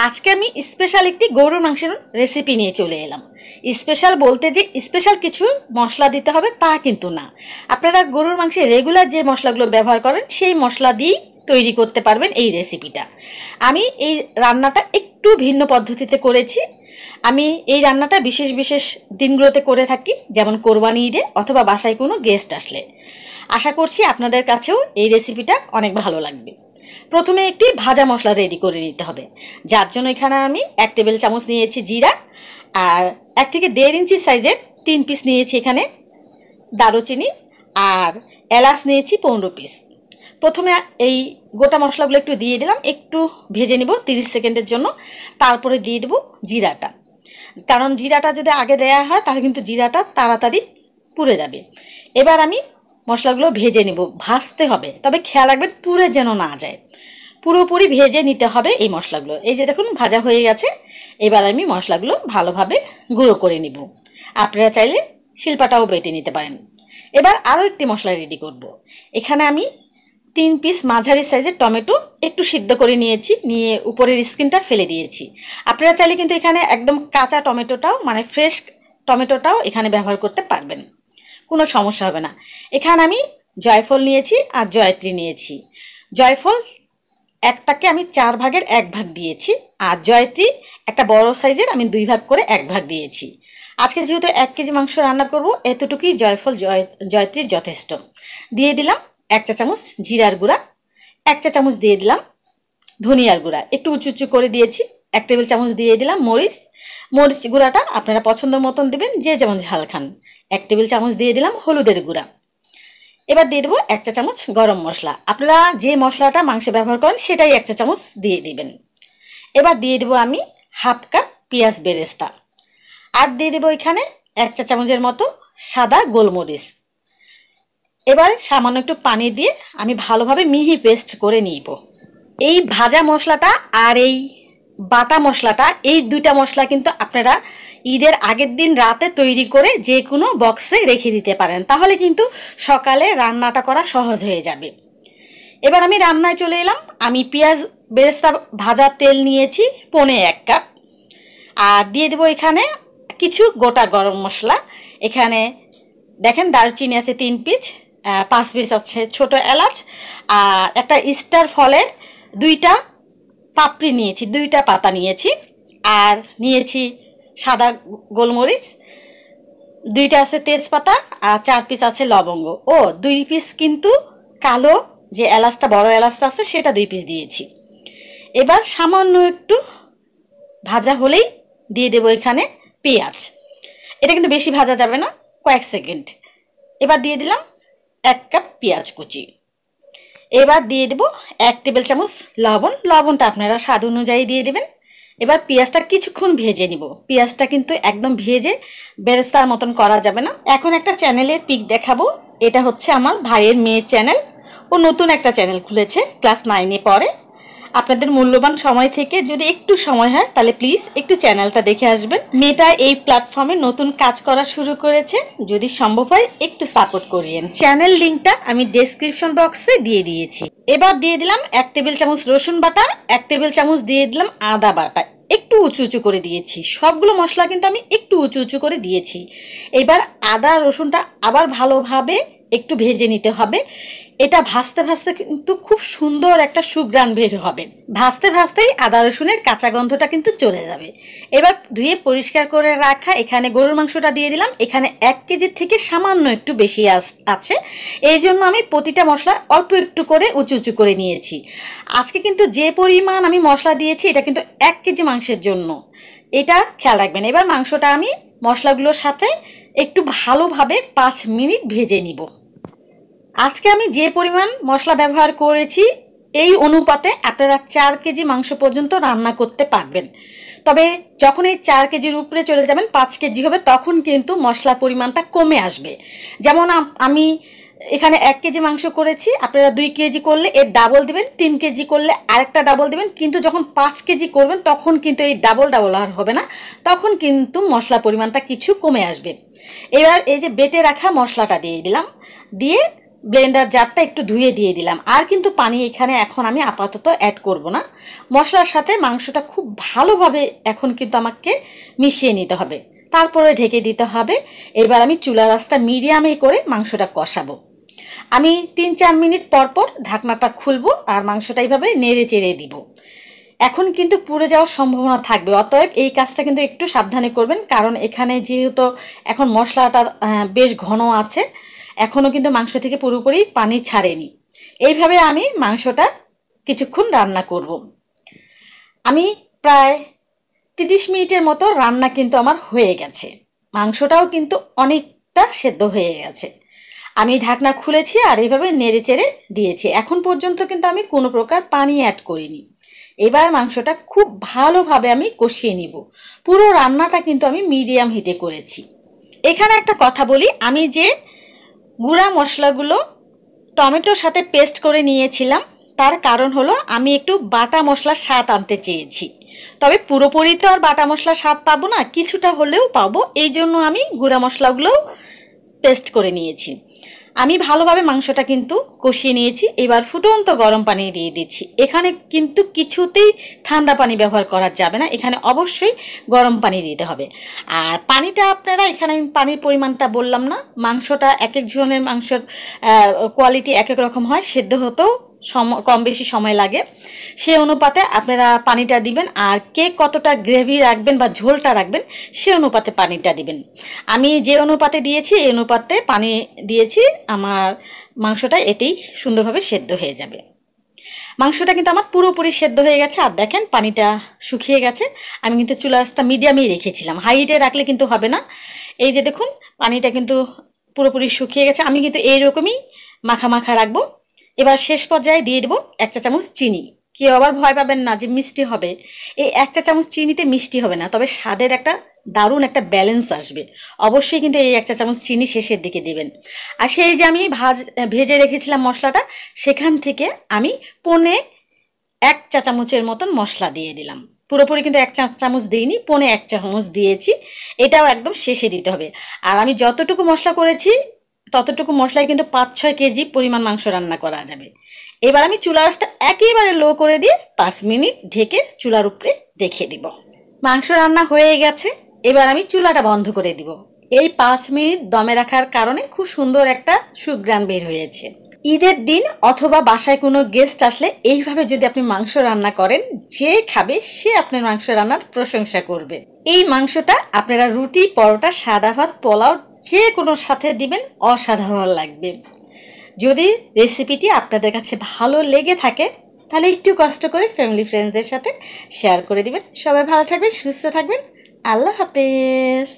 আজকে আমি স্পেশাল একটি গরুর মাংসের রেসিপি নিয়ে চলে এলাম। স্পেশাল বলতে যে স্পেশাল কিছু মশলা দিতে হবে তা কিন্তু না। আপনারা গরুর মাংসে রেগুলার যে মশলাগুলো ব্যবহার করেন সেই মশলা দিয়েই তৈরি করতে পারবেন এই রেসিপিটা। আমি এই রান্নাটা একটু ভিন্ন পদ্ধতিতে করেছি। আমি এই রান্নাটা বিশেষ বিশেষ দিনগুলোতে করে থাকি, যেমন কোরবানি ঈদে অথবা বাসায় কোনো গেস্ট আসলে। আশা করছি আপনাদের কাছেও এই রেসিপিটা অনেক ভালো লাগবে। প্রথমে একটি ভাজা মশলা রেডি করে নিতে হবে, যার জন্য এখানে আমি 1 টেবিল চামচ নিয়েছি জিরা, আর 1 থেকে 1.5 ইঞ্চি সাইজের 3 পিস নিয়েছি এখানে দারুচিনি, আর এলাচ নিয়েছি 15 পিস। প্রথমে এই গোটা মশলাগুলো একটু দিয়ে দিলাম, একটু ভেজে নিব 30 সেকেন্ডের জন্য। তারপরে দিয়ে দেবো জিরাটা, কারণ জিরাটা যদি আগে দেয়া হয় তাহলে কিন্তু জিরাটা তাড়াতাড়ি পুড়ে যাবে। এবার আমি মশলাগুলো ভেজে নেব, ভাজতে হবে, তবে খেয়াল রাখবেন পুড়ে যেন না যায়। পুরোপুরি ভেজে নিতে হবে এই মশলাগুলো। এই যে দেখুন ভাজা হয়ে গেছে। এবার আমি মশলাগুলো ভালোভাবে গুঁড়ো করে নিব। আপনারা চাইলে শিলপাটাও বেটে নিতে পারেন। এবার আরও একটি মশলা রেডি করব। এখানে আমি 3 পিস মাঝারি সাইজের টমেটো একটু সিদ্ধ করে নিয়েছি, নিয়ে উপরের স্কিনটা ফেলে দিয়েছি। আপনারা চাইলে কিন্তু এখানে একদম কাঁচা টমেটোটাও, মানে ফ্রেশ টমেটোটাও এখানে ব্যবহার করতে পারবেন, কোনো সমস্যা হবে না। এখানে আমি জয়ফল নিয়েছি আর জয়ত্রী নিয়েছি। জয়ফল একটাকে আমি 4 ভাগের 1 ভাগ দিয়েছি, আর জয়ত্রী একটা বড় সাইজের আমি 2 ভাগ করে 1 ভাগ দিয়েছি। আজকে যেহেতু 1 কেজি মাংস রান্না করব, এতটুকুই জয়ফল জয়ত্রীর যথেষ্ট। দিয়ে দিলাম 1 চা চামচ জিরার গুঁড়া, 1 চা চামচ দিয়ে দিলাম ধনিয়ার গুঁড়া, একটু উঁচু উঁচু করে দিয়েছি। 1 টেবিল চামচ দিয়ে দিলাম মরিচ গুঁড়াটা আপনারা পছন্দ মতন দেবেন, যে যেমন ঝাল খান। 1 টেবিল চামচ দিয়ে দিলাম হলুদের গুঁড়া। এবার দিয়ে দেবো 1 চা চামচ গরম মশলা। আপনারা যে মশলাটা মাংসে ব্যবহার করেন সেটাই 1 চা চামচ দিয়ে দিবেন। এবার দিয়ে দেবো আমি হাফ কাপ পেঁয়াজ বেরেস্তা, আর দিয়ে দেবো এখানে 1 চা চামচের মতো সাদা গোলমরিচ। এবার সামান্য একটু পানি দিয়ে আমি ভালোভাবে মিহি পেস্ট করে নিব। এই ভাজা মশলাটা আর এই বাটা মশলাটা, এই দুইটা মশলা কিন্তু আপনারা ঈদের আগের দিন রাতে তৈরি করে যে কোনো বক্সে রেখে দিতে পারেন, তাহলে কিন্তু সকালে রান্নাটা করা সহজ হয়ে যাবে। এবার আমি রান্নায় চলে এলাম। আমি পেঁয়াজ বেরেস্তা ভাজা তেল নিয়েছি 1.25 কাপ, আর দিয়ে দেবো এখানে কিছু গোটা গরম মশলা। এখানে দেখেন দারচিনি আছে 3 পিস, 5 পিস আছে ছোট এলাচ, আর একটা স্টার ফলের 2টা পাপড়ি নিয়েছি, 2টা পাতা নিয়েছি, আর নিয়েছি সাদা গোলমরিচ, 2টা আছে তেজপাতা, আর 4 পিস আছে লবঙ্গ, ও 2 পিস কিন্তু কালো যে এলাচটা, বড় এলাচটা আছে সেটা 2 পিস দিয়েছি। এবার সামান্য একটু ভাজা হলেই দিয়ে দেবো এখানে পেঁয়াজ। এটা কিন্তু বেশি ভাজা যাবে না, কয়েক সেকেন্ড। এবার দিয়ে দিলাম 1 কাপ পেঁয়াজ কুচি। এবার দিয়ে দেবো 1 টেবিল চামচ লবণ। লবণটা আপনারা স্বাদ অনুযায়ী দিয়ে দেবেন। এবার পেঁয়াজটা কিছুক্ষণ ভেজে নিব। পেঁয়াজটা কিন্তু একদম ভেজে বেরেস্তার মতন করা যাবে না। এখন একটা চ্যানেলের পিক দেখাবো। এটা হচ্ছে আমার ভাইয়ের মেয়ের চ্যানেল। ও নতুন একটা চ্যানেল খুলেছে, ক্লাস 9-এ পড়ে। আপনাদের মূল্যবান সময় থেকে যদি একটু সময় হয় তাহলে প্লিজ একটু চ্যানেলটা দেখে আসবেন। মেয়েটা এই প্ল্যাটফর্মে নতুন কাজ করা শুরু করেছে, যদি সম্ভব হয় একটু সাপোর্ট করিয়েন। চ্যানেল লিঙ্কটা আমি ডেসক্রিপশন বক্সে দিয়ে দিয়েছি। এবার দিয়ে দিলাম 1 টেবিল চামচ রসুন বাটা, 1 টেবিল চামচ দিয়ে দিলাম আদা বাটা, একটু উঁচু উঁচু করে দিয়েছি। সবগুলো মশলা কিন্তু আমি একটু উঁচু উঁচু করে দিয়েছি। এবার আদা রসুনটা আবার ভালোভাবে একটু ভেজে নিতে হবে। এটা ভাজতে ভাজতে কিন্তু খুব সুন্দর একটা সুঘ্রাণ বের হবে। ভাজতে ভাজতেই আদা রসুনের কাঁচা গন্ধটা কিন্তু চলে যাবে। এবার ধুয়ে পরিষ্কার করে রাখা এখানে গরুর মাংসটা দিয়ে দিলাম। এখানে 1 কেজির থেকে সামান্য একটু বেশি আছে, এই জন্য আমি প্রতিটা মশলা অল্প একটু করে উঁচু উঁচু করে নিয়েছি। আজকে কিন্তু যে পরিমাণ আমি মশলা দিয়েছি এটা কিন্তু 1 কেজি মাংসের জন্য, এটা খেয়াল রাখবেন। এবার মাংসটা আমি মশলাগুলোর সাথে একটু ভালোভাবে 5 মিনিট ভেজে নিব। আজকে আমি যে পরিমাণ মশলা ব্যবহার করেছি এই অনুপাতে আপনারা 4 কেজি মাংস পর্যন্ত রান্না করতে পারবেন। তবে যখন এই 4 কেজির উপরে চলে যাবেন, 5 কেজি হবে, তখন কিন্তু মশলার পরিমাণটা কমে আসবে। যেমন আমি এখানে 1 কেজি মাংস করেছি, আপনারা 2 কেজি করলে এর ডাবল দিবেন, 3 কেজি করলে আরেকটা ডাবল দিবেন। কিন্তু যখন 5 কেজি করবেন তখন কিন্তু এই ডাবল আর হবে না, তখন কিন্তু মশলার পরিমাণটা কিছু কমে আসবে। এবার এই যে বেটে রাখা মশলাটা দিয়ে দিলাম, দিয়ে ব্লেন্ডার জারটা একটু ধুয়ে দিয়ে দিলাম। আর কিন্তু পানি এখানে এখন আমি আপাতত অ্যাড করব না। মশলার সাথে মাংসটা খুব ভালোভাবে এখন কিন্তু আমাকে মিশিয়ে নিতে হবে, তারপরে ঢেকে দিতে হবে। এবার আমি চুলার আঁচটা মিডিয়ামে করে মাংসটা কষাবো। আমি 3-4 মিনিট পর পর ঢাকনাটা খুলবো আর মাংসটা এইভাবে নেড়ে চেড়ে দিব। এখন কিন্তু পুড়ে যাওয়ার সম্ভাবনা থাকবে, অতএব এই কাজটা কিন্তু একটু সাবধানে করবেন, কারণ এখানে যেহেতু এখন মশলাটা বেশ ঘন আছে, এখনও কিন্তু মাংস থেকে পুরোপুরি পানি ছাড়েনি। এইভাবে আমি মাংসটা কিছুক্ষণ রান্না করব। আমি প্রায় 30 মিনিটের মতো রান্না কিন্তু আমার হয়ে গেছে। মাংসটাও কিন্তু অনেকটা সেদ্ধ হয়ে গেছে। আমি ঢাকনা খুলেছি আর এইভাবে নেড়ে চেড়ে দিয়েছি। এখন পর্যন্ত কিন্তু আমি কোনো প্রকার পানি অ্যাড করিনি। এবার মাংসটা খুব ভালোভাবে আমি কষিয়ে নিব। পুরো রান্নাটা কিন্তু আমি মিডিয়াম হিটে করেছি। এখানে একটা কথা বলি, আমি যে গুঁড়া মশলাগুলো টমেটোর সাথে পেস্ট করে নিয়েছিলাম, তার কারণ হলো আমি একটু বাটা মশলার স্বাদ আনতে চেয়েছি। তবে পুরোপুরি তো আর বাটা মশলার স্বাদ পাবো না, কিছুটা হলেও পাবো, এই জন্য আমি গুঁড়া মশলাগুলোও পেস্ট করে নিয়েছি। আমি ভালোভাবে মাংসটা কিন্তু কষিয়ে নিয়েছি। এবার ফুটন্ত গরম পানি দিয়ে দিচ্ছি। এখানে কিন্তু কিছুতেই ঠান্ডা পানি ব্যবহার করা যাবে না, এখানে অবশ্যই গরম পানি দিতে হবে। আর পানিটা আপনারা, এখানে আমি পানির পরিমাণটা বললাম না, মাংসটা এক এক জনের মাংসের কোয়ালিটি এক এক রকম হয়, সেদ্ধ হতেও কম বেশি সময় লাগে, সে অনুপাতে আপনারা পানিটা দিবেন। আর কে কতটা গ্রেভি রাখবেন বা ঝোলটা রাখবেন সে অনুপাতে পানিটা দিবেন। আমি যে অনুপাতে দিয়েছি এই অনুপাতে পানি দিয়েছি, আমার মাংসটা এতেই সুন্দরভাবে সেদ্ধ হয়ে যাবে। মাংসটা কিন্তু আমার পুরোপুরি সেদ্ধ হয়ে গেছে। আর দেখেন পানিটা শুকিয়ে গেছে। আমি কিন্তু চুলার আঁচটা মিডিয়ামেই রেখেছিলাম, হাই হিটে রাখলে কিন্তু হবে না। এই যে দেখুন পানিটা কিন্তু পুরোপুরি শুকিয়ে গেছে। আমি কিন্তু এইরকমই মাখা মাখা রাখবো। এবার শেষ পর্যায়ে দিয়ে দেবো 1 চা চামচ চিনি। কেউ আবার ভয় পাবেন না যে মিষ্টি হবে, এই 1 চা চামচ চিনিতে মিষ্টি হবে না, তবে স্বাদের একটা দারুণ একটা ব্যালেন্স আসবে। অবশ্যই কিন্তু এই 1 চা চামচ চিনি শেষের দিকে দেবেন। আর সেই যে আমি ভেজে রেখেছিলাম মশলাটা, সেখান থেকে আমি 1 চা চামচের মতন মশলা দিয়ে দিলাম। পুরোপুরি কিন্তু 1 চা চামচ দিইনি, 1 চা চামচ দিয়েছি। এটাও একদম শেষে দিতে হবে। আর আমি যতটুকু মশলা করেছি ততটুকু মশলায় কিন্তু 5-6 কেজি পরিমাণ মাংস রান্না করা যাবে। এবার আমি চুলার আঁচটা একেবারে লো করে দিয়ে 5 মিনিট ঢেকে চুলার উপরে রেখে দিব। মাংস রান্না হয়ে গেছে, এবার আমি চুলাটা বন্ধ করে দিব। এই 5 মিনিট দমে রাখার কারণে খুব সুন্দর একটা সুঘ্রাণ বের হয়েছে। ঈদের দিন অথবা বাসায় কোনো গেস্ট আসলে এইভাবে যদি আপনি মাংস রান্না করেন, যে খাবে সে আপনার মাংস রান্নার প্রশংসা করবে। এই মাংসটা আপনারা রুটি, পরোটা, সাদা ভাত, পোলাও যে কোনো সাথে দিবেন, অসাধারণ লাগবে। যদি রেসিপিটি আপনাদের কাছে ভালো লেগে থাকে তাহলে একটু কষ্ট করে ফ্যামিলি ফ্রেন্ডসদের সাথে শেয়ার করে দিবেন। সবাই ভালো থাকবেন, সুস্থ থাকবেন। আল্লাহ হাফেজ।